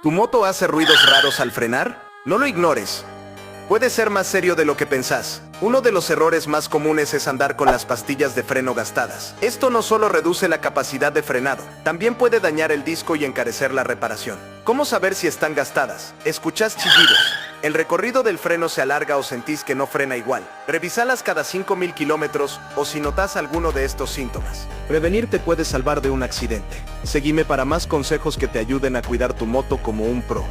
¿Tu moto hace ruidos raros al frenar? No lo ignores. Puede ser más serio de lo que pensás. Uno de los errores más comunes es andar con las pastillas de freno gastadas. Esto no solo reduce la capacidad de frenado, también puede dañar el disco y encarecer la reparación. ¿Cómo saber si están gastadas? ¿Escuchás chillidos? ¿El recorrido del freno se alarga o sentís que no frena igual? Revisalas cada 5000 kilómetros o si notas alguno de estos síntomas. Prevenir te puede salvar de un accidente. Seguime para más consejos que te ayuden a cuidar tu moto como un pro.